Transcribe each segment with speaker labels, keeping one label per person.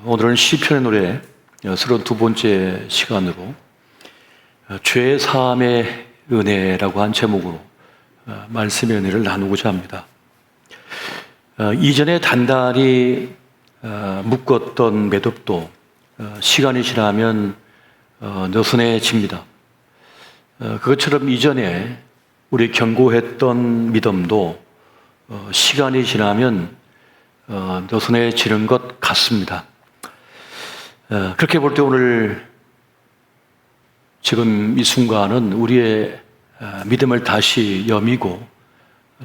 Speaker 1: 오늘은 시편의 노래 32번째 시간으로 죄 사함의 은혜라고 한 제목으로 말씀의 은혜를 나누고자 합니다. 이전에 단단히 묶었던 매듭도 시간이 지나면 느슨해집니다. 그것처럼 이전에 우리 견고했던 믿음도 시간이 지나면 느슨해지는 것 같습니다. 그렇게 볼 때 오늘 지금 이 순간은 우리의 믿음을 다시 여미고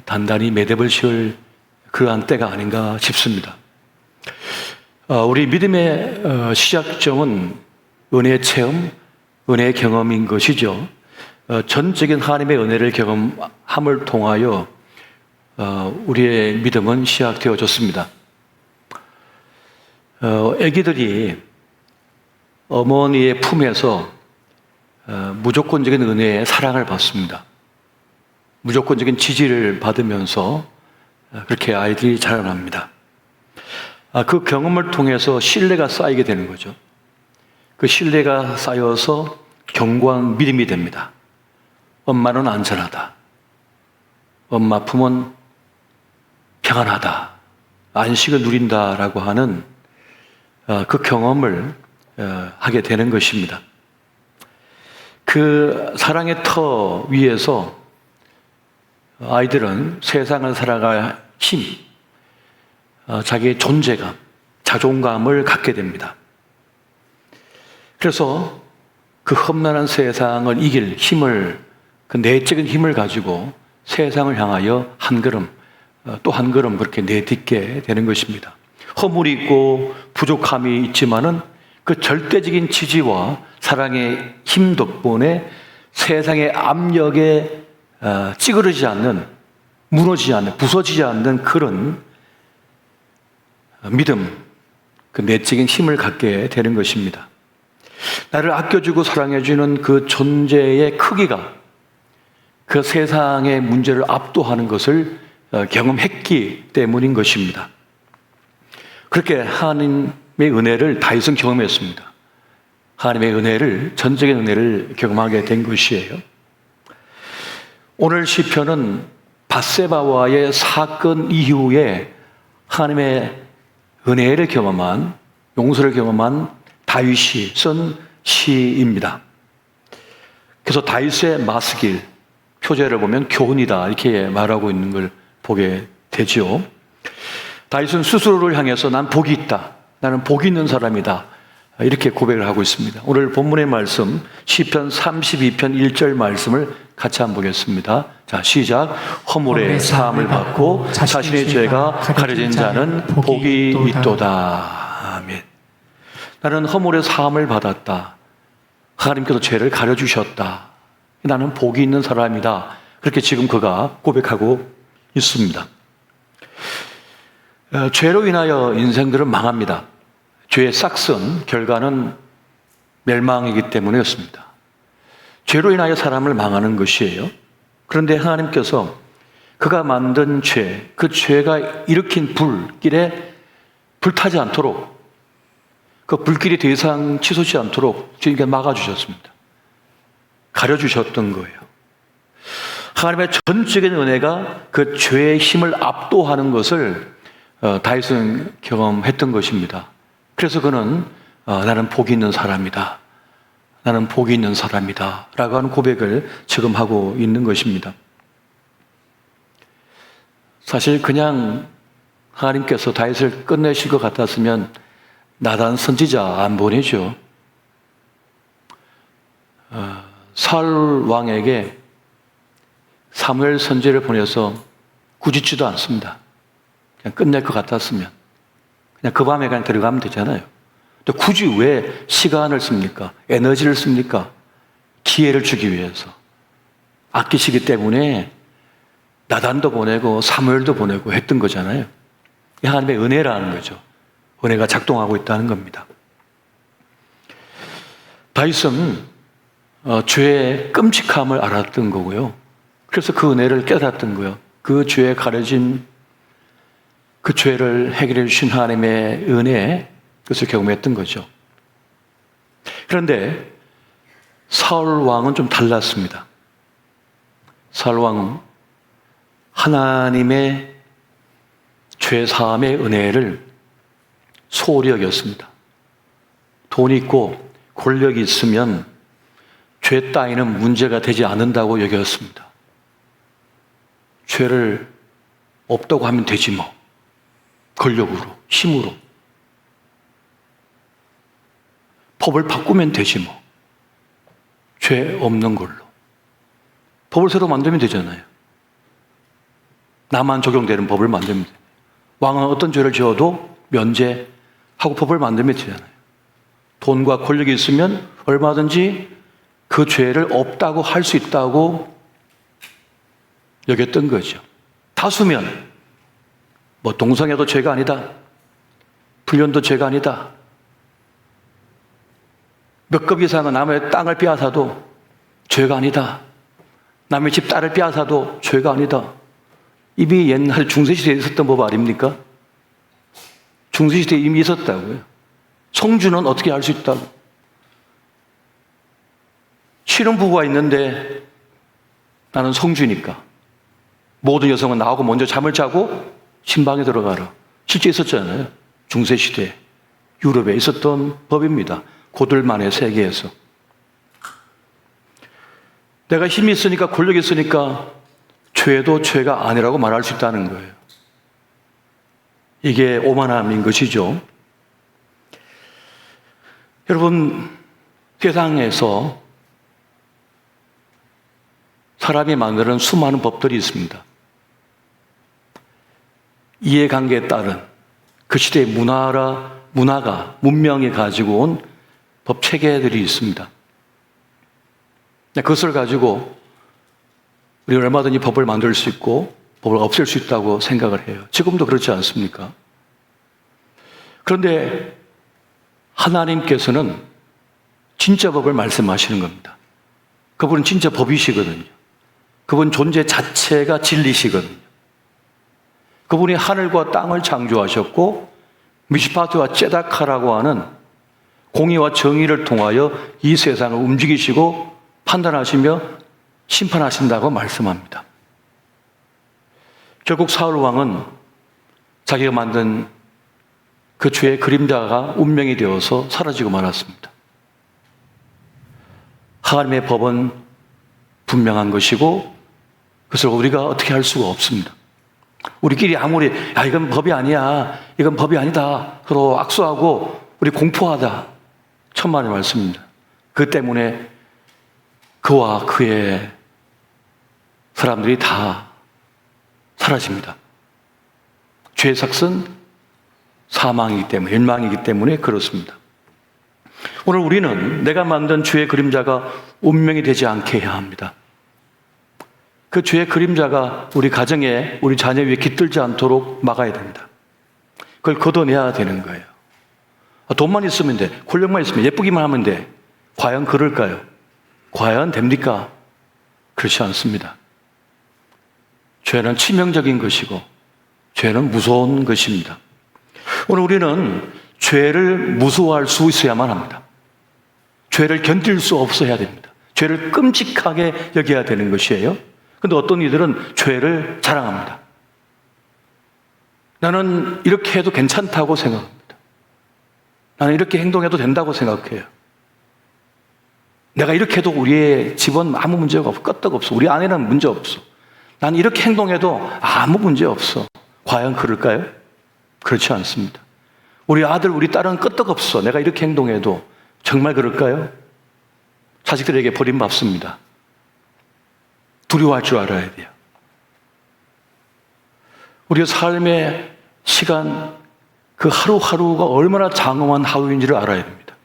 Speaker 1: 단단히 매듭을 씌울 그러한 때가 아닌가 싶습니다. 우리 믿음의 시작점은 은혜의 체험, 은혜의 경험인 것이죠. 전적인 하나님의 은혜를 경험함을 통하여 우리의 믿음은 시작되어졌습니다. 아기들이 어머니의 품에서 무조건적인 은혜의 사랑을 받습니다. 무조건적인 지지를 받으면서 그렇게 아이들이 자라납니다. 그 경험을 통해서 신뢰가 쌓이게 되는 거죠. 그 신뢰가 쌓여서 견고한 믿음이 됩니다. 엄마는 안전하다. 엄마 품은 평안하다. 안식을 누린다라고 하는 그 경험을 하게 되는 것입니다. 그 사랑의 터 위에서 아이들은 세상을 살아갈 힘, 자기의 존재감, 자존감을 갖게 됩니다. 그래서 그 험난한 세상을 이길 힘을, 그 내적인 힘을 가지고 세상을 향하여 한 걸음, 또 한 걸음 그렇게 내딛게 되는 것입니다. 허물이 있고 부족함이 있지만은 그 절대적인 지지와 사랑의 힘 덕분에 세상의 압력에 찌그러지지 않는, 무너지지 않는, 부서지지 않는 그런 믿음, 그 내적인 힘을 갖게 되는 것입니다. 나를 아껴주고 사랑해주는 그 존재의 크기가 그 세상의 문제를 압도하는 것을 경험했기 때문인 것입니다. 그렇게 하나님의 은혜를 다윗은 경험했습니다. 하나님의 은혜를, 전적인 은혜를 경험하게 된 것이에요. 오늘 시편은 밧세바와의 사건 이후에 하나님의 은혜를 경험한, 용서를 경험한 다윗이 쓴 시입니다. 그래서 다윗의 마스길, 표제를 보면 교훈이다 이렇게 말하고 있는 걸 보게 되죠. 다윗은 스스로를 향해서 난 복이 있다. 나는 복이 있는 사람이다. 이렇게 고백을 하고 있습니다. 오늘 본문의 말씀 시편 32편 1절 말씀을 같이 한번 보겠습니다. 자, 시작. 허물의 사함을 받고 자신의 죄가 가려진 자는 복이 있도다. 아멘. 나는 허물의 사함을 받았다. 하나님께서 죄를 가려주셨다. 나는 복이 있는 사람이다. 그렇게 지금 그가 고백하고 있습니다. 죄로 인하여 인생들은 망합니다. 죄의 싹슨 결과는 멸망이기 때문이었습니다. 죄로 인하여 사람을 망하는 것이에요. 그런데 하나님께서 그가 만든 죄, 그 죄가 일으킨 불길에 불타지 않도록, 그 불길이 더 이상 치솟지 않도록 주님께 막아주셨습니다. 가려주셨던 거예요. 하나님의 전적인 은혜가 그 죄의 힘을 압도하는 것을 다윗은 경험했던 것입니다. 그래서 그는 나는 복이 있는 사람이다. 나는 복이 있는 사람이다. 라고 하는 고백을 지금 하고 있는 것입니다. 사실 그냥 하나님께서 다윗을 끝내실 것 같았으면 나단 선지자 안 보내죠. 사울 왕에게 사무엘 선지자를 보내서 꾸짖지도 않습니다. 그냥 끝낼 것 같았으면 그냥 그 밤에 그냥 들어가면 되잖아요. 또 굳이 왜 시간을 씁니까? 에너지를 씁니까? 기회를 주기 위해서. 아끼시기 때문에 나단도 보내고 사무엘도 보내고 했던 거잖아요. 하나님의 은혜라는 거죠. 은혜가 작동하고 있다는 겁니다. 다윗은 죄의 끔찍함을 알았던 거고요. 그래서 그 은혜를 깨달았던 거예요. 그 죄에 가려진 그 죄를 해결해 주신 하나님의 은혜에 그것을 경험했던 거죠. 그런데 사울 왕은 좀 달랐습니다. 사울 왕은 하나님의 죄 사함의 은혜를 소홀히 여겼습니다. 돈 있고 권력이 있으면 죄 따위는 문제가 되지 않는다고 여겼습니다. 죄를 없다고 하면 되지 뭐. 권력으로, 힘으로. 법을 바꾸면 되지 뭐. 죄 없는 걸로. 법을 새로 만들면 되잖아요. 나만 적용되는 법을 만들면 돼요. 왕은 어떤 죄를 지어도 면제하고 법을 만들면 되잖아요. 돈과 권력이 있으면 얼마든지 그 죄를 없다고 할 수 있다고 여겼던 거죠. 다수면 뭐 동성애도 죄가 아니다. 불륜도 죄가 아니다. 몇 급 이상은 남의 땅을 빼앗아도 죄가 아니다. 남의 집 딸을 빼앗아도 죄가 아니다. 이미 옛날 중세시대에 있었던 법 아닙니까? 중세시대에 이미 있었다고요. 성주는 어떻게 할 수 있다고? 싫은 부부가 있는데 나는 성주니까 모든 여성은 나하고 먼저 잠을 자고 신방에 들어가라. 실제 있었잖아요. 중세시대 유럽에 있었던 법입니다. 고들만의 세계에서. 내가 힘이 있으니까 권력이 있으니까 죄도 죄가 아니라고 말할 수 있다는 거예요. 이게 오만함인 것이죠. 여러분, 세상에서 사람이 만드는 수많은 법들이 있습니다. 이해관계에 따른 그 시대의 문명이 가지고 온 법 체계들이 있습니다. 그것을 가지고 우리가 얼마든지 법을 만들 수 있고 법을 없앨 수 있다고 생각을 해요. 지금도 그렇지 않습니까? 그런데 하나님께서는 진짜 법을 말씀하시는 겁니다. 그분은 진짜 법이시거든요. 그분 존재 자체가 진리시거든요. 그분이 하늘과 땅을 창조하셨고 미시파트와 째다카라고 하는 공의와 정의를 통하여 이 세상을 움직이시고 판단하시며 심판하신다고 말씀합니다. 결국 사울 왕은 자기가 만든 그 죄의 그림자가 운명이 되어서 사라지고 말았습니다. 하나님의 법은 분명한 것이고 그것을 우리가 어떻게 할 수가 없습니다. 우리끼리 아무리 이건 법이 아니야, 이건 법이 아니다 서로 악수하고 우리 공포하다 천만의 말씀입니다. 그 때문에 그와 그의 사람들이 다 사라집니다. 죄의 삭은 사망이기 때문에, 멸망이기 때문에 그렇습니다. 오늘 우리는 내가 만든 죄의 그림자가 운명이 되지 않게 해야 합니다. 그 죄의 그림자가 우리 가정에, 우리 자녀 위에 깃들지 않도록 막아야 됩니다. 그걸 걷어내야 되는 거예요. 돈만 있으면 돼, 권력만 있으면, 예쁘기만 하면 돼. 과연 그럴까요? 과연 됩니까? 그렇지 않습니다. 죄는 치명적인 것이고 죄는 무서운 것입니다. 오늘 우리는 죄를 무서워할 수 있어야만 합니다. 죄를 견딜 수 없어야 됩니다. 죄를 끔찍하게 여겨야 되는 것이에요. 그런데 어떤 이들은 죄를 자랑합니다. 나는 이렇게 해도 괜찮다고 생각합니다. 나는 이렇게 행동해도 된다고 생각해요. 내가 이렇게 해도 우리의 집은 아무 문제가 없어. 끄떡없어. 우리 아내는 문제 없어. 나는 이렇게 행동해도 아무 문제 없어. 과연 그럴까요? 그렇지 않습니다. 우리 아들, 우리 딸은 끄떡없어. 내가 이렇게 행동해도 정말 그럴까요? 자식들에게 버림받습니다. 두려워할 줄 알아야 돼요. 우리의 삶의 시간, 그 하루하루가 얼마나 장엄한 하루인지를 알아야 됩니다.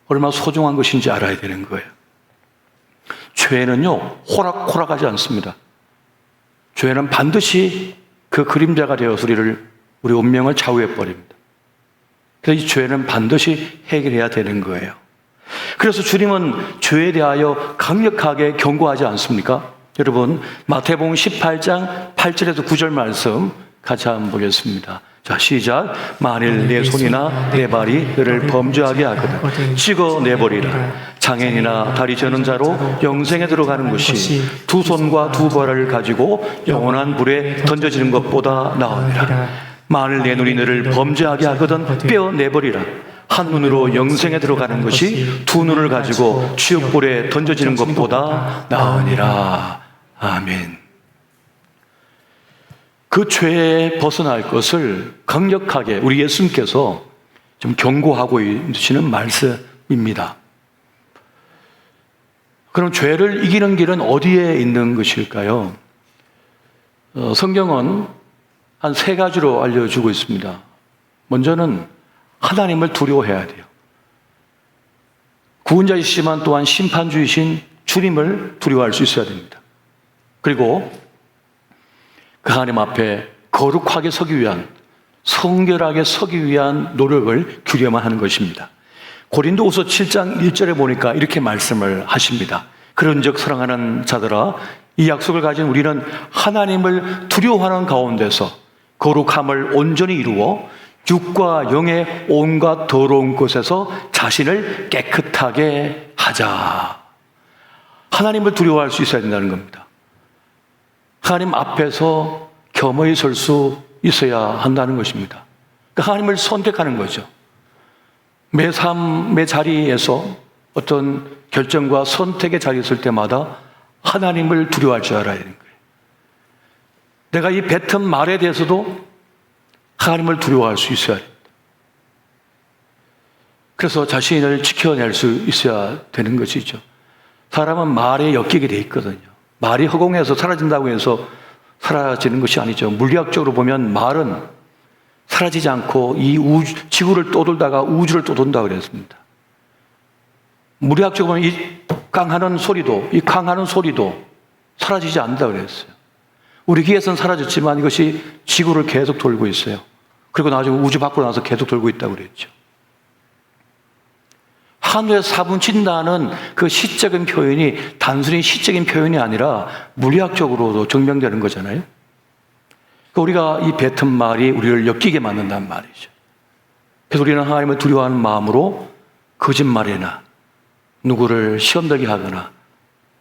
Speaker 1: 얼마나 소중한 것인지 알아야 되는 거예요. 죄는요, 호락호락하지 않습니다. 죄는 반드시 그 그림자가 되어서 우리 운명을 좌우해버립니다. 그래서 이 죄는 반드시 해결해야 되는 거예요. 그래서 주님은 죄에 대하여 강력하게 경고하지 않습니까? 여러분, 마태복음 18장 8절에서 9절 말씀 같이 한번 보겠습니다. 자, 시작. 만일 내 손이나 내 발이 너를 범죄하게 하거든 찍어내버리라. 장애인이나 다리 저는 자로 영생에 들어가는 것이 두 손과 두 발을 가지고 영원한 불에 던져지는 것보다 나으니라. 만일 내 눈이 너를 범죄하게 하거든 빼어내버리라. 한 눈으로 영생에 들어가는 것이 두 눈을 가지고 지옥불에 던져지는 것보다 나으니라. 아멘. 그 죄에 벗어날 것을 강력하게 우리 예수님께서 좀 경고하고 있으시는 말씀입니다. 그럼 죄를 이기는 길은 어디에 있는 것일까요? 성경은 한 세 가지로 알려주고 있습니다. 먼저는 하나님을 두려워해야 돼요. 구원자이시지만 또한 심판주이신 주님을 두려워할 수 있어야 됩니다. 그리고 그 하나님 앞에 거룩하게 서기 위한, 성결하게 서기 위한 노력을 기울여야만 하는 것입니다. 고린도후서 7장 1절에 보니까 이렇게 말씀을 하십니다. 그런즉 사랑하는 자들아, 이 약속을 가진 우리는 하나님을 두려워하는 가운데서 거룩함을 온전히 이루어 육과 영의 온갖 더러운 것에서 자신을 깨끗하게 하자. 하나님을 두려워할 수 있어야 된다는 겁니다. 하나님 앞에서 겸허히 설 수 있어야 한다는 것입니다. 그러니까 하나님을 선택하는 거죠. 매 삶, 매 자리에서 어떤 결정과 선택의 자리에 있을 때마다 하나님을 두려워할 줄 알아야 되는 거예요. 내가 이 뱉은 말에 대해서도 하나님을 두려워할 수 있어야 됩니다. 그래서 자신을 지켜낼 수 있어야 되는 것이죠. 사람은 말에 엮이게 돼 있거든요. 말이 허공에서 사라진다고 해서 사라지는 것이 아니죠. 물리학적으로 보면 말은 사라지지 않고 이 지구를 떠돌다가 우주를 떠돈다고 그랬습니다. 물리학적으로 보면 이 강하는 소리도 사라지지 않는다고 그랬어요. 우리 귀에서는 사라졌지만 이것이 지구를 계속 돌고 있어요. 그리고 나중에 우주 밖으로 나서 계속 돌고 있다고 그랬죠. 하늘에서 사분친다는 그 시적인 표현이 단순히 시적인 표현이 아니라 물리학적으로도 증명되는 거잖아요. 우리가 이 뱉은 말이 우리를 엮이게 만든다는 말이죠. 그래서 우리는 하나님을 두려워하는 마음으로 거짓말이나 누구를 시험들게 하거나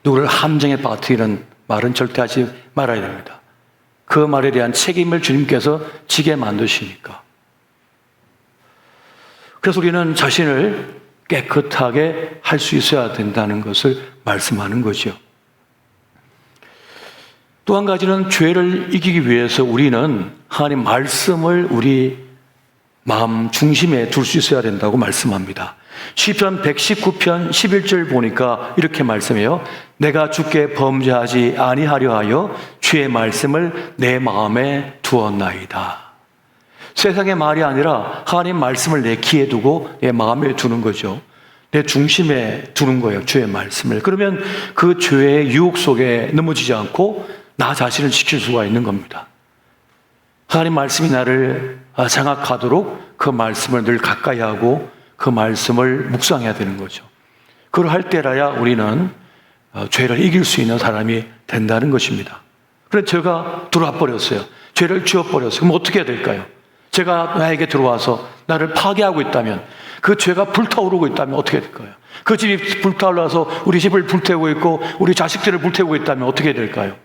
Speaker 1: 누구를 함정에 빠뜨리는 말은 절대 하지 말아야 됩니다. 그 말에 대한 책임을 주님께서 지게 만드시니까. 그래서 우리는 자신을 깨끗하게 할 수 있어야 된다는 것을 말씀하는 거죠. 또 한 가지는 죄를 이기기 위해서 우리는 하나님 말씀을 우리 마음 중심에 둘 수 있어야 된다고 말씀합니다. 시편 119편 11절 보니까 이렇게 말씀해요. 내가 주께 범죄하지 아니하려 하여 주의 말씀을 내 마음에 두었나이다. 세상의 말이 아니라 하나님 말씀을 내 귀에 두고 내 마음에 두는 거죠. 내 중심에 두는 거예요. 주의 말씀을. 그러면 그 죄의 유혹 속에 넘어지지 않고 나 자신을 지킬 수가 있는 겁니다. 하나님 말씀이 나를 장악하도록 그 말씀을 늘 가까이 하고 그 말씀을 묵상해야 되는 거죠. 그걸 할 때라야 우리는 죄를 이길 수 있는 사람이 된다는 것입니다. 그래서 죄가 들어와 버렸어요. 죄를 지어버렸어요. 그럼 어떻게 해야 될까요? 죄가 나에게 들어와서 나를 파괴하고 있다면, 그 죄가 불타오르고 있다면 어떻게 해야 될까요? 그 집이 불타올라서 우리 집을 불태우고 있고 우리 자식들을 불태우고 있다면 어떻게 해야 될까요?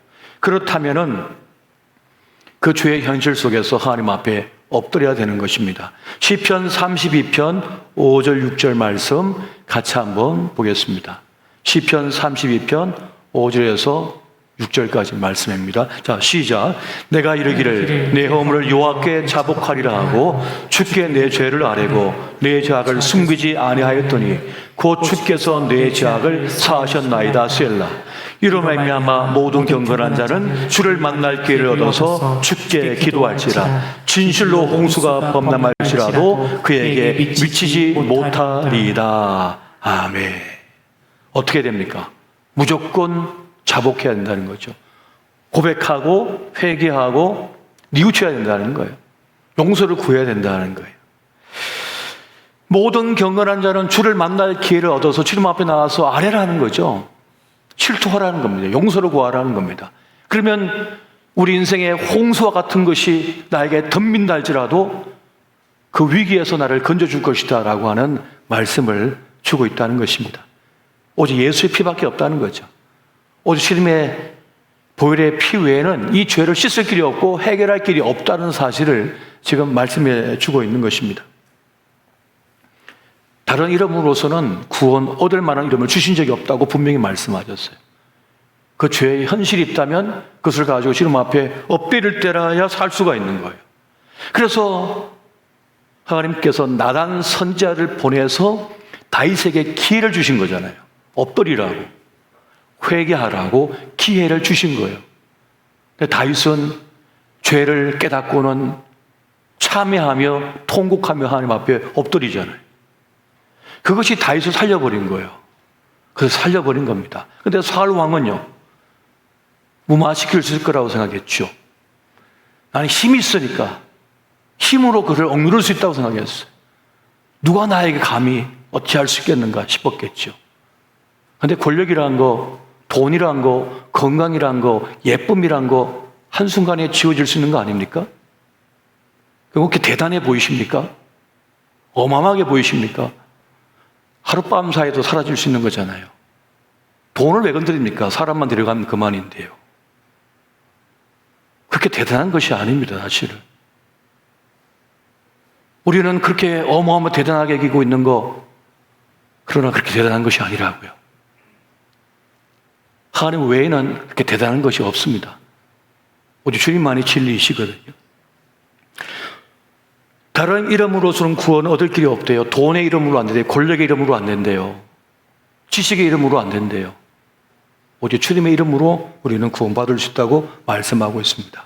Speaker 1: 그렇다면은 그 죄의 현실 속에서 하나님 앞에 엎드려야 되는 것입니다. 시편 32편 5절 6절 말씀 같이 한번 보겠습니다. 시편 32편 5절에서 6절까지 말씀입니다. 자, 시작. 내가 이르기를 내 허물을 여호와께 자복하리라 하고 주께 내 죄를 아뢰고 내 죄악을 숨기지 아니하였더니 곧 주께서 내 죄악을 사하셨나이다. 셀라. 이로 말미암아 모든 경건한 자는 주를 만날 기회를 얻어서 주께 기도할지라. 진실로 홍수가 범람할지라도 그에게 미치지 못하리이다. 아멘. 어떻게 됩니까? 무조건 자복해야 된다는 거죠. 고백하고 회개하고 뉘우쳐야 된다는 거예요. 용서를 구해야 된다는 거예요. 모든 경건한 자는 주를 만날 기회를 얻어서 주님 앞에 나와서 아뢰라는 거죠. 실토하라는 겁니다. 용서를 구하라는 겁니다. 그러면 우리 인생의 홍수와 같은 것이 나에게 덤빈다 할지라도 그 위기에서 나를 건져줄 것이다 라고 하는 말씀을 주고 있다는 것입니다. 오직 예수의 피밖에 없다는 거죠. 오직 주님의 보혈의 피 외에는 이 죄를 씻을 길이 없고 해결할 길이 없다는 사실을 지금 말씀해 주고 있는 것입니다. 다른 이름으로서는 구원 얻을 만한 이름을 주신 적이 없다고 분명히 말씀하셨어요. 그 죄의 현실이 있다면 그것을 가지고 주님 앞에 엎드릴 때라야 살 수가 있는 거예요. 그래서 하나님께서 나단 선지자를 보내서 다윗에게 기회를 주신 거잖아요. 엎드리라고, 회개하라고 기회를 주신 거예요. 근데 다윗은 죄를 깨닫고는 참회하며 통곡하며 하나님 앞에 엎드리잖아요. 그것이 다윗을 살려버린 거예요. 그래서 살려버린 겁니다. 근데 사울 왕은요, 무마시킬 수 있을 거라고 생각했죠. 나는 힘이 있으니까 힘으로 그를 억누를 수 있다고 생각했어요. 누가 나에게 감히 어찌 할 수 있겠는가 싶었겠죠. 근데 권력이란 거, 돈이란 거, 건강이란 거, 예쁨이란 거 한순간에 지워질 수 있는 거 아닙니까? 그렇게 대단해 보이십니까? 어마어마하게 보이십니까? 하룻밤 사이에도 사라질 수 있는 거잖아요. 돈을 왜 건드립니까? 사람만 데려가면 그만인데요. 그렇게 대단한 것이 아닙니다, 사실은. 우리는 그렇게 어마어마 대단하게 여기고 있는 거, 그러나 그렇게 대단한 것이 아니라고요. 하나님 외에는 그렇게 대단한 것이 없습니다. 오직 주님만이 진리이시거든요. 다른 이름으로서는 구원 얻을 길이 없대요. 돈의 이름으로 안 된대요. 권력의 이름으로 안 된대요. 지식의 이름으로 안 된대요. 오직 주님의 이름으로 우리는 구원받을 수 있다고 말씀하고 있습니다.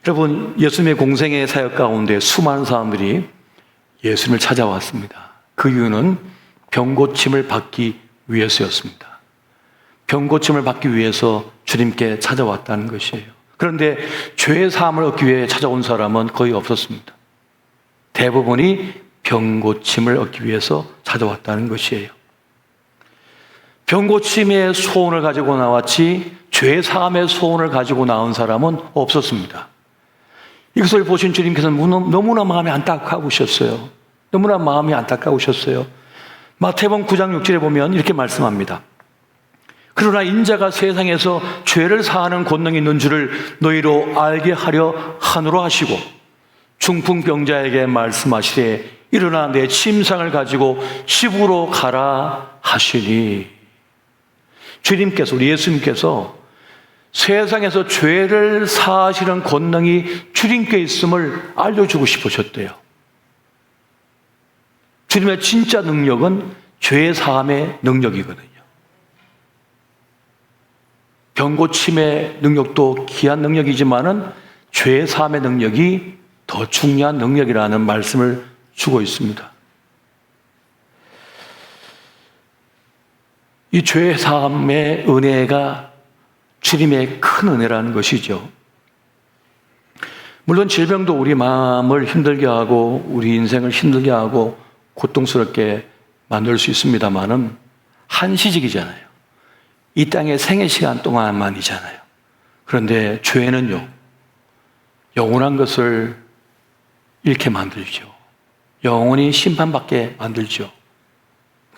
Speaker 1: 여러분, 예수님의 공생의 사역 가운데 수많은 사람들이 예수님을 찾아왔습니다. 그 이유는 병고침을 받기 위해서였습니다. 병고침을 받기 위해서 주님께 찾아왔다는 것이에요. 그런데 죄의 사함을 얻기 위해 찾아온 사람은 거의 없었습니다. 대부분이 병고침을 얻기 위해서 찾아왔다는 것이에요. 병고침의 소원을 가지고 나왔지 죄 사함의 소원을 가지고 나온 사람은 없었습니다. 이것을 보신 주님께서는 너무나 마음이 안타까우셨어요. 너무나 마음이 안타까우셨어요. 마태복음 9장 6절에 보면 이렇게 말씀합니다. 그러나 인자가 세상에서 죄를 사하는 권능이 있는 줄을 너희로 알게 하려 하노라 하시고 중풍병자에게 말씀하시되 일어나 내 침상을 가지고 집으로 가라 하시니, 주님께서, 우리 예수님께서 세상에서 죄를 사하시는 권능이 주님께 있음을 알려주고 싶으셨대요. 주님의 진짜 능력은 죄 사함의 능력이거든요. 병고침의 능력도 귀한 능력이지만은 죄 사함의 능력이 더 중요한 능력이라는 말씀을 주고 있습니다. 이 죄 사함의 은혜가 주님의 큰 은혜라는 것이죠. 물론 질병도 우리 마음을 힘들게 하고 우리 인생을 힘들게 하고 고통스럽게 만들 수 있습니다만은 한시적이잖아요. 이 땅의 생애 시간 동안만이잖아요. 그런데 죄는요, 영원한 것을 잃게 만들죠. 영원히 심판받게 만들죠.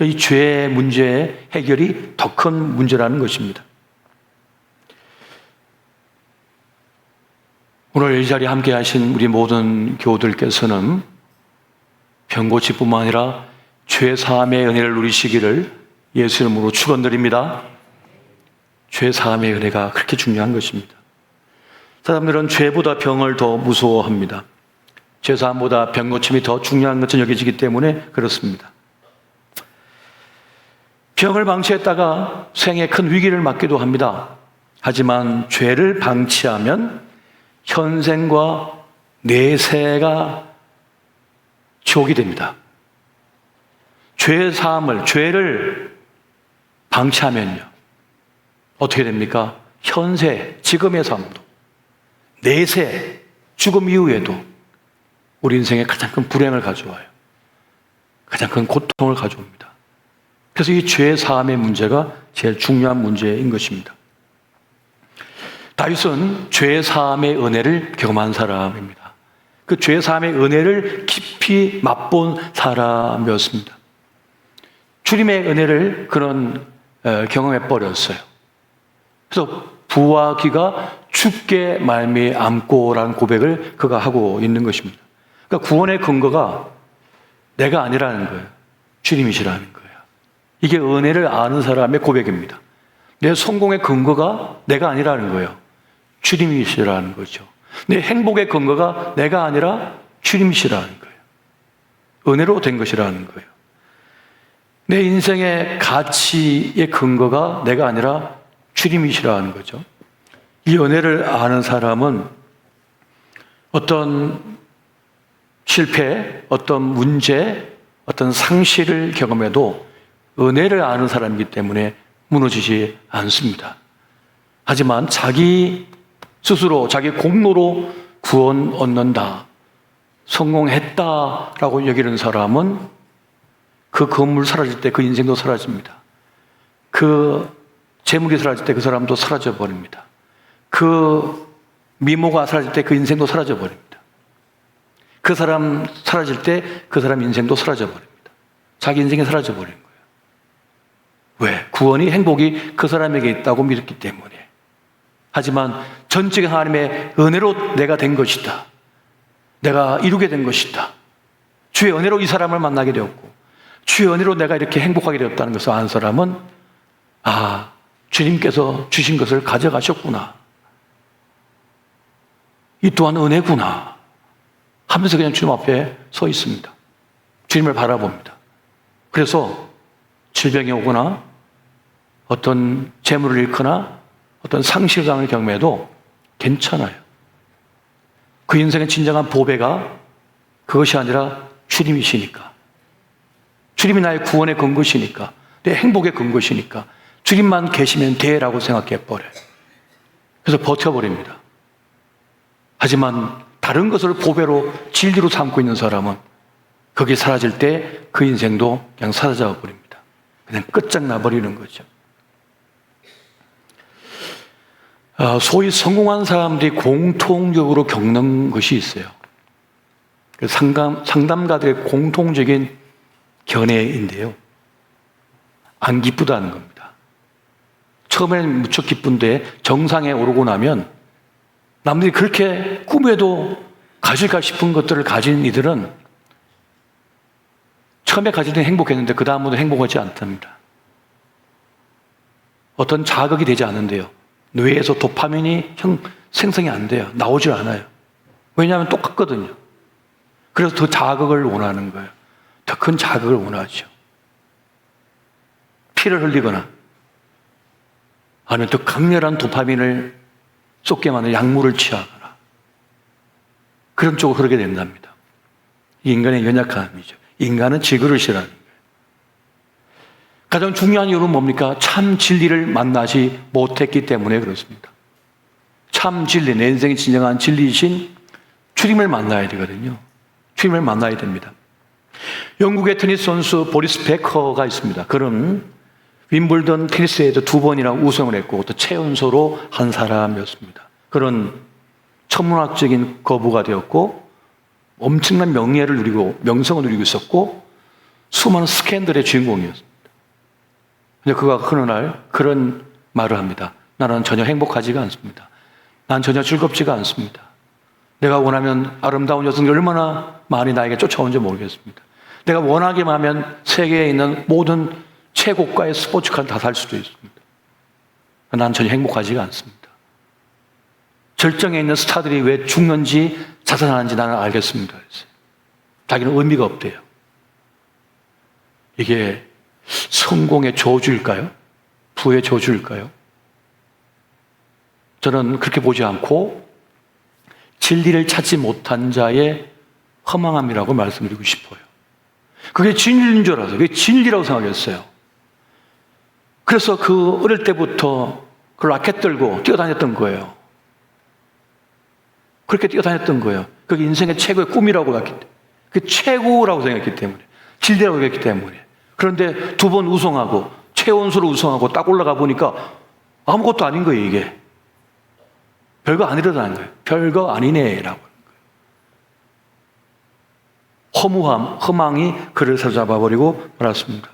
Speaker 1: 이 죄의 문제의 해결이 더 큰 문제라는 것입니다. 오늘 이 자리에 함께 하신 우리 모든 교우들께서는 병고침뿐만 아니라 죄 사함의 은혜를 누리시기를 예수 이름으로 축원드립니다. 죄 사함의 은혜가 그렇게 중요한 것입니다. 사람들은 죄보다 병을 더 무서워합니다. 죄 사함보다 병고침이 더 중요한 것처럼 여겨지기 때문에 그렇습니다. 병을 방치했다가 생에 큰 위기를 맞기도 합니다. 하지만 죄를 방치하면 현생과 내세가 지옥이 됩니다. 죄 사함을, 죄를 방치하면요, 어떻게 됩니까? 현세, 지금의 삶도, 내세, 죽음 이후에도 우리 인생에 가장 큰 불행을 가져와요. 가장 큰 고통을 가져옵니다. 그래서 이 죄 사함의 문제가 제일 중요한 문제인 것입니다. 다윗은 죄 사함의 은혜를 경험한 사람입니다. 그 죄 사함의 은혜를 깊이 맛본 사람이었습니다. 주님의 은혜를 그는 경험해 버렸어요. 그래서 부와 귀가 죽게 말미암고라는 고백을 그가 하고 있는 것입니다. 그러니까 구원의 근거가 내가 아니라는 거예요. 주님이시라는 거예요. 이게 은혜를 아는 사람의 고백입니다. 내 성공의 근거가 내가 아니라는 거예요. 주님이시라는 거죠. 내 행복의 근거가 내가 아니라 주님이시라는 거예요. 은혜로 된 것이라는 거예요. 내 인생의 가치의 근거가 내가 아니라 주님이시라는 거죠. 이 은혜를 아는 사람은 어떤 실패, 어떤 문제, 어떤 상실을 경험해도 은혜를 아는 사람이기 때문에 무너지지 않습니다. 하지만 자기 스스로 자기 공로로 구원 얻는다, 성공했다라고 여기는 사람은 그 건물 사라질 때 그 인생도 사라집니다. 그 재물이 사라질 때 그 사람도 사라져 버립니다. 그 미모가 사라질 때 그 인생도 사라져 버립니다. 그 사람 사라질 때 그 사람 인생도 사라져 버립니다. 자기 인생이 사라져 버린 거예요. 왜? 구원이, 행복이 그 사람에게 있다고 믿었기 때문에. 하지만 전적인 하나님의 은혜로 내가 된 것이다, 내가 이루게 된 것이다, 주의 은혜로 이 사람을 만나게 되었고 주의 은혜로 내가 이렇게 행복하게 되었다는 것을 아는 사람은 아, 주님께서 주신 것을 가져가셨구나, 이 또한 은혜구나 하면서 그냥 주님 앞에 서 있습니다. 주님을 바라봅니다. 그래서 질병이 오거나 어떤 재물을 잃거나 어떤 상실감을 경험해도 괜찮아요. 그 인생의 진정한 보배가 그것이 아니라 주님이시니까, 주님이 나의 구원의 근거시니까, 내 행복의 근거시니까 주님만 계시면 돼라고 생각해 버려요. 그래서 버텨버립니다. 하지만 다른 것을 보배로 진리로 삼고 있는 사람은 그게 사라질 때 그 인생도 그냥 사라져 버립니다. 그냥 끝장나 버리는 거죠. 소위 성공한 사람들이 공통적으로 겪는 것이 있어요. 상담가들의 공통적인 견해인데요, 안 기쁘다는 겁니다. 처음에는 무척 기쁜데 정상에 오르고 나면 남들이 그렇게 꿈에도 가질까 싶은 것들을 가진 이들은 처음에 가질 때는 행복했는데 그 다음부터 행복하지 않답니다. 어떤 자극이 되지 않는데요, 뇌에서 도파민이 생성이 안 돼요. 나오질 않아요. 왜냐하면 똑같거든요. 그래서 더 자극을 원하는 거예요. 더 큰 자극을 원하죠. 피를 흘리거나 아니면 더 강렬한 도파민을 쏟게 만드는 약물을 취하거나 그런 쪽으로 흐르게 된답니다. 이 인간의 연약함이죠. 인간은 지그를 싫어하는 거예요. 가장 중요한 이유는 뭡니까? 참 진리를 만나지 못했기 때문에 그렇습니다. 참 진리, 내 인생의 진정한 진리이신 주님을 만나야 되거든요. 주님을 만나야 됩니다. 영국의 테니스 선수 보리스 베커가 있습니다. 그는 윈블던 테니스에도 2번이나 우승을 했고 또 최연소로 한 사람이었습니다. 그는 천문학적인 거부가 되었고 엄청난 명예를 누리고 명성을 누리고 있었고 수많은 스캔들의 주인공이었습니다. 근데 그가 어느 날 그런 말을 합니다. 나는 전혀 행복하지가 않습니다. 난 전혀 즐겁지가 않습니다. 내가 원하면 아름다운 여성이 얼마나 많이 나에게 쫓아온지 모르겠습니다. 내가 원하기만 하면 세계에 있는 모든 최고가의 스포츠카를 다 살 수도 있습니다. 난 전혀 행복하지가 않습니다. 절정에 있는 스타들이 왜 죽는지 자살하는지 나는 알겠습니다. 그랬어요. 자기는 의미가 없대요. 이게 성공의 저주일까요? 부의 저주일까요? 저는 그렇게 보지 않고 진리를 찾지 못한 자의 허망함이라고 말씀드리고 싶어요. 그게 진리인 줄 알아서 그게 진리라고 생각했어요. 그래서 그 어릴 때부터 그 라켓 들고 뛰어다녔던 거예요. 그렇게 뛰어다녔던 거예요. 그게 인생의 최고의 꿈이라고 생각했기 때문에, 그 최고라고 생각했기 때문에, 진리라고 생각했기 때문에. 그런데 2번 우승하고 최연소로 우승하고 딱 올라가 보니까 아무것도 아닌 거예요, 이게. 별거 아니라는 거예요. 별거 아니네라고. 허무함, 허망이 그를 사로잡아버리고 말았습니다.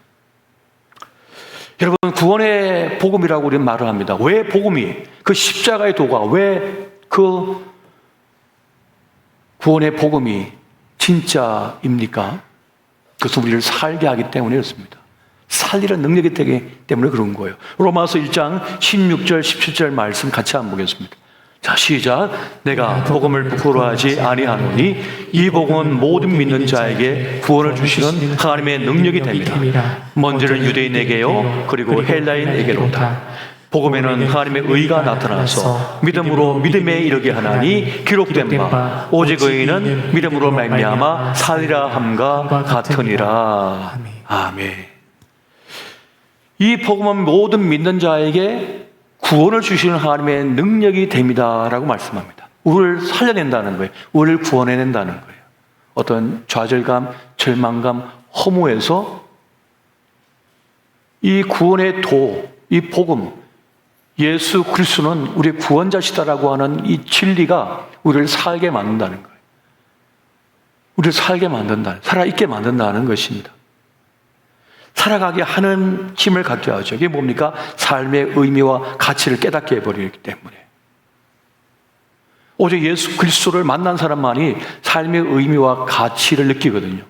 Speaker 1: 여러분, 구원의 복음이라고 우리는 말을 합니다. 왜 복음이, 그 십자가의 도가, 왜 그 구원의 복음이 진짜입니까? 그것은 우리를 살게 하기 때문이었습니다. 살리는 능력이 되기 때문에 그런 거예요. 로마서 1장 16절, 17절 말씀 같이 한번 보겠습니다. 자, 시작. 내가 복음을 부끄러워하지 아니하노니 이 복음은 모든 믿는 자에게 구원을 주시는 하나님의 능력이 됩니다. 먼저는 유대인에게요, 그리고 헬라인에게로다. 복음에는 하나님의 의가 나타나서 믿음으로 믿음에 이르게 하나니 기록된 바 오직 의인은 믿음으로 말미암아 살리라 함과 같으니라. 아멘. 이 복음은 모든 믿는 자에게 구원을 주시는 하나님의 능력이 됩니다라고 말씀합니다. 우리를 살려낸다는 거예요. 우리를 구원해낸다는 거예요. 어떤 좌절감, 절망감, 허무에서 이 구원의 도, 이 복음, 예수 그리스도는 우리의 구원자시다라고 하는 이 진리가 우리를 살게 만든다는 거예요. 우리를 살게 만든다, 살아있게 만든다는 것입니다. 살아가게 하는 힘을 갖게 하죠. 이게 뭡니까? 삶의 의미와 가치를 깨닫게 해버리기 때문에. 오직 예수 그리스도를 만난 사람만이 삶의 의미와 가치를 느끼거든요.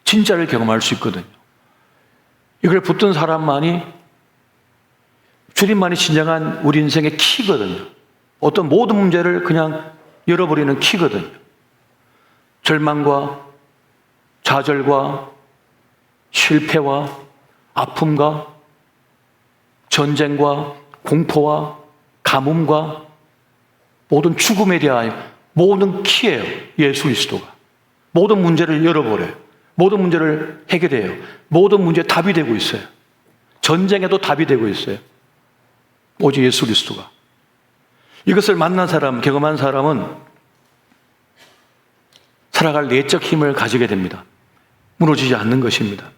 Speaker 1: 진짜를 경험할 수 있거든요. 이걸 붙든 사람만이, 주님만이 진정한 우리 인생의 키거든요. 어떤 모든 문제를 그냥 열어버리는 키거든요. 절망과 좌절과 실패와 아픔과 전쟁과 공포와 가뭄과 모든 죽음에 대한 모든 키예요. 예수 그리스도가. 모든 문제를 열어버려요. 모든 문제를 해결해요. 모든 문제에 답이 되고 있어요. 전쟁에도 답이 되고 있어요. 오직 예수 그리스도가. 이것을 만난 사람, 경험한 사람은 살아갈 내적 힘을 가지게 됩니다. 무너지지 않는 것입니다.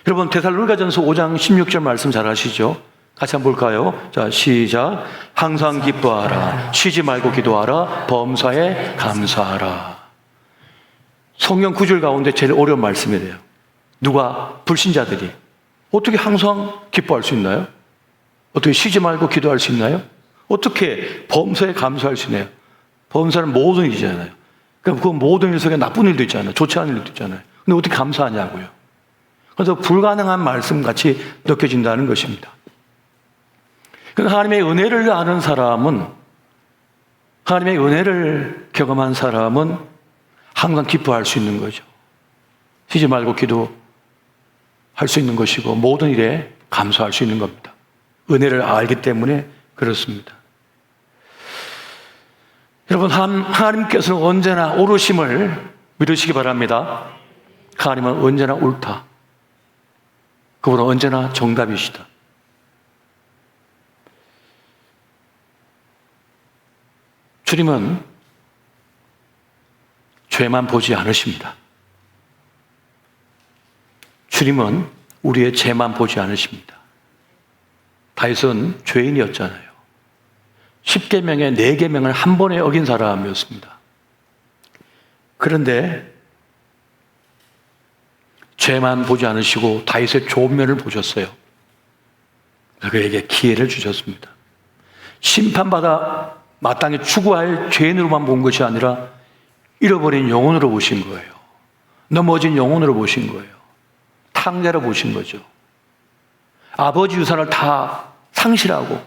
Speaker 1: 여러분, 데살로니가전서 5장 16절 말씀 잘 아시죠? 같이 한번 볼까요? 자, 시작. 항상 기뻐하라. 쉬지 말고 기도하라. 범사에 감사하라. 성경 구절 가운데 제일 어려운 말씀이래요. 누가? 불신자들이. 어떻게 항상 기뻐할 수 있나요? 어떻게 쉬지 말고 기도할 수 있나요? 어떻게 범사에 감사할 수 있나요? 범사는 모든 일이잖아요. 그럼 그 모든 일 속에 나쁜 일도 있잖아요. 좋지 않은 일도 있잖아요. 근데 어떻게 감사하냐고요. 그래서 불가능한 말씀같이 느껴진다는 것입니다. 하나님의 은혜를 아는 사람은, 하나님의 은혜를 경험한 사람은 항상 기뻐할 수 있는 거죠. 쉬지 말고 기도할 수 있는 것이고 모든 일에 감사할 수 있는 겁니다. 은혜를 알기 때문에 그렇습니다. 여러분, 하나님께서는 언제나 옳으심을 믿으시기 바랍니다. 하나님은 언제나 옳다. 그분은 언제나 정답이시다. 주님은 죄만 보지 않으십니다. 주님은 우리의 죄만 보지 않으십니다. 다윗은 죄인이었잖아요. 10계명의 4계명을 한 번에 어긴 사람이었습니다. 그런데 죄만 보지 않으시고 다윗의 좋은 면을 보셨어요. 그에게 기회를 주셨습니다. 심판받아 마땅히 추구할 죄인으로만 본 것이 아니라 잃어버린 영혼으로 보신 거예요. 넘어진 영혼으로 보신 거예요. 탕자로 보신 거죠. 아버지 유산을 다 상실하고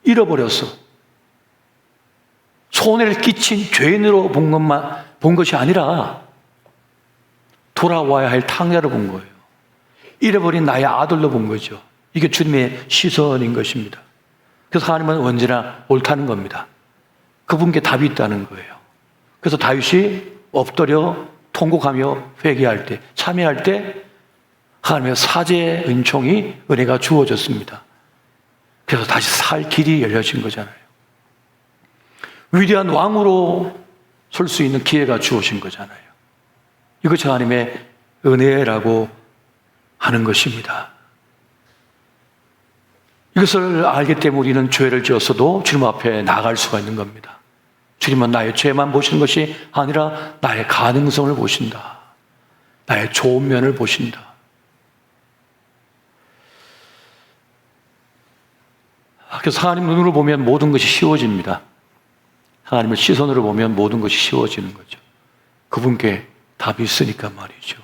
Speaker 1: 잃어버렸어. 손해를 끼친 죄인으로 본 것이 아니라 돌아와야 할 탕자로 본 거예요. 잃어버린 나의 아들로 본 거죠. 이게 주님의 시선인 것입니다. 그래서 하나님은 언제나 옳다는 겁니다. 그분께 답이 있다는 거예요. 그래서 다윗이 엎드려 통곡하며 회개할 때, 참회할 때 하나님의 사죄의 은총이, 은혜가 주어졌습니다. 그래서 다시 살 길이 열려진 거잖아요. 위대한 왕으로 설 수 있는 기회가 주어진 거잖아요. 이것이 하나님의 은혜라고 하는 것입니다. 이것을 알기 때문에 우리는 죄를 지었어도 주님 앞에 나갈 수가 있는 겁니다. 주님은 나의 죄만 보시는 것이 아니라 나의 가능성을 보신다. 나의 좋은 면을 보신다. 그래서 하나님 눈으로 보면 모든 것이 쉬워집니다. 하나님의 시선으로 보면 모든 것이 쉬워지는 거죠. 그분께 답이 있으니까 말이죠.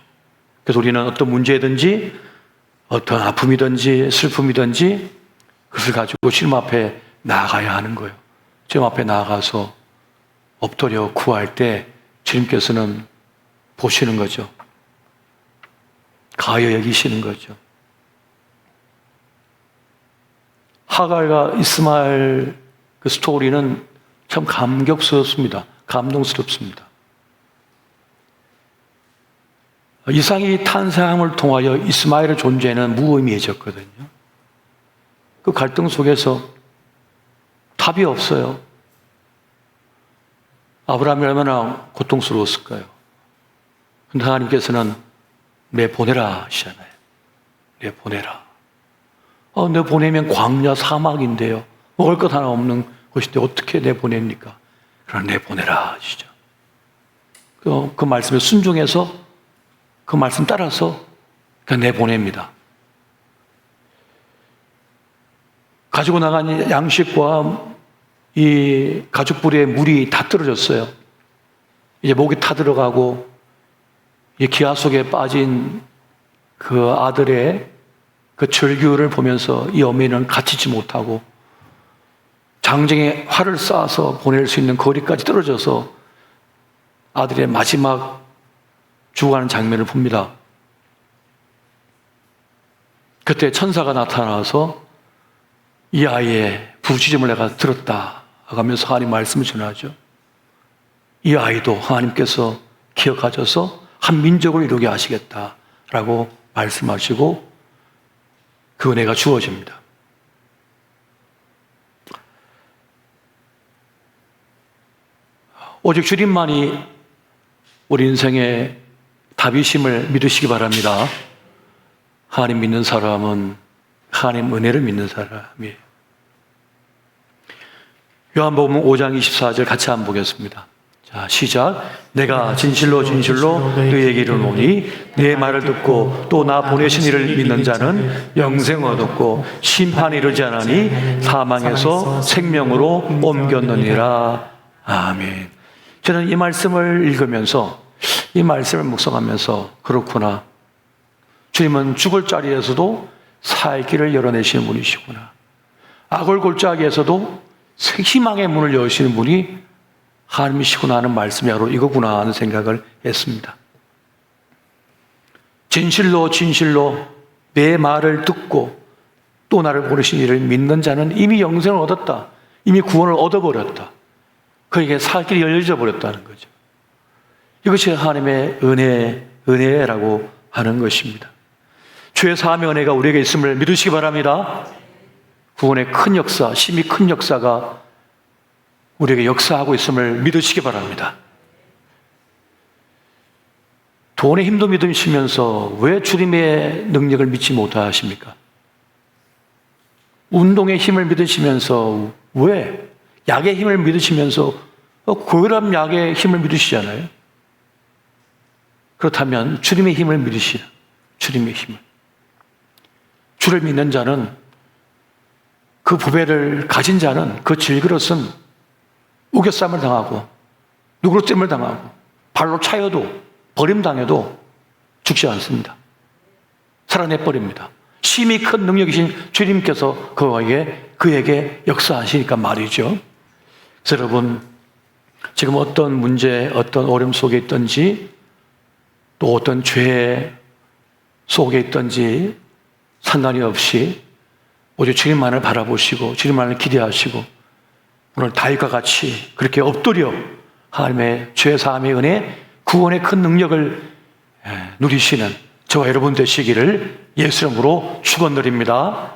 Speaker 1: 그래서 우리는 어떤 문제든지 어떤 아픔이든지 슬픔이든지 그것을 가지고 주님 앞에 나아가야 하는 거예요. 주님 앞에 나아가서 엎드려 구할 때 주님께서는 보시는 거죠. 가여 여기시는 거죠. 하갈과 이스마엘 그 스토리는 참 감격스럽습니다. 감동스럽습니다. 이삭이 탄생함을 통하여 이스마엘의 존재는 무의미해졌거든요. 그 갈등 속에서 답이 없어요. 아브라함이 얼마나 고통스러웠을까요? 근데 하나님께서는 내보내라 하시잖아요. 내보내라. 내 보내면 광야 사막인데요. 먹을 것 하나 없는 곳인데 어떻게 내보냅니까? 그러나 내보내라 하시죠. 그 말씀에 순종해서 그 말씀 따라서 그냥 내보냅니다. 가지고 나간 양식과 이 가죽부리의 물이 다 떨어졌어요. 이제 목이 타들어가고 이 기아 속에 빠진 그 아들의 그 절규를 보면서 이 어머니는 갇히지 못하고 장정에 활을 쏴서 보낼 수 있는 거리까지 떨어져서 아들의 마지막 죽어가는 장면을 봅니다. 그때 천사가 나타나서 이 아이의 부르짖음을 내가 들었다 하면서 하나님 말씀을 전하죠. 이 아이도 하나님께서 기억하셔서 한 민족을 이루게 하시겠다라고 말씀하시고 그 은혜가 주어집니다. 오직 주님만이 우리 인생의 답이심을 믿으시기 바랍니다. 하나님 믿는 사람은 하나님 은혜를 믿는 사람이에요. 요한복음 5장 24절 같이 한번 보겠습니다. 자, 시작. 내가 진실로 진실로 너희에게 이르노니 내 말을 듣고 또 나 보내신 이를 믿는 자는 영생을 얻었고 심판에 이르지 않으니 사망에서 생명으로 옮겼느니라. 아멘. 저는 이 말씀을 읽으면서 이 말씀을 묵상하면서 그렇구나. 주님은 죽을 자리에서도 살 길을 열어내시는 분이시구나. 악을 골짜기에서도 희망의 문을 여시는 분이 하나님이시구나 하는 말씀이 바로 이거구나 하는 생각을 했습니다. 진실로 진실로 내 말을 듣고 또 나를 보내신 이를 믿는 자는 이미 영생을 얻었다. 이미 구원을 얻어버렸다. 그에게 살 길이 열려져 버렸다는 거죠. 이것이 하나님의 은혜라고 하는 것입니다. 주의 사함의 은혜가 우리에게 있음을 믿으시기 바랍니다. 구원의 큰 역사, 심히 큰 역사가 우리에게 역사하고 있음을 믿으시기 바랍니다. 돈의 힘도 믿으시면서 왜 주님의 능력을 믿지 못하십니까? 운동의 힘을 믿으시면서 왜 약의 힘을 믿으시면서 고혈압 약의 힘을 믿으시잖아요. 그렇다면 주님의 힘을 믿으시라. 주님의 힘을. 주를 믿는 자는 그 부배를 가진 자는 그 질그릇은 우겨쌈을 당하고 누그러짐을 당하고 발로 차여도 버림당해도 죽지 않습니다. 살아내버립니다. 심히 큰 능력이신 주님께서 그에게 역사하시니까 말이죠. 그래서 여러분 지금 어떤 문제, 어떤 어려움 속에 있든지 또 어떤 죄 속에 있든지 상관이 없이 오직 주님만을 바라보시고 주님만을 기대하시고 오늘 다윗과 같이 그렇게 엎드려 하나님의 죄 사함의 은혜, 구원의 큰 능력을 누리시는 저와 여러분 되시기를 예수 이름으로 축원드립니다.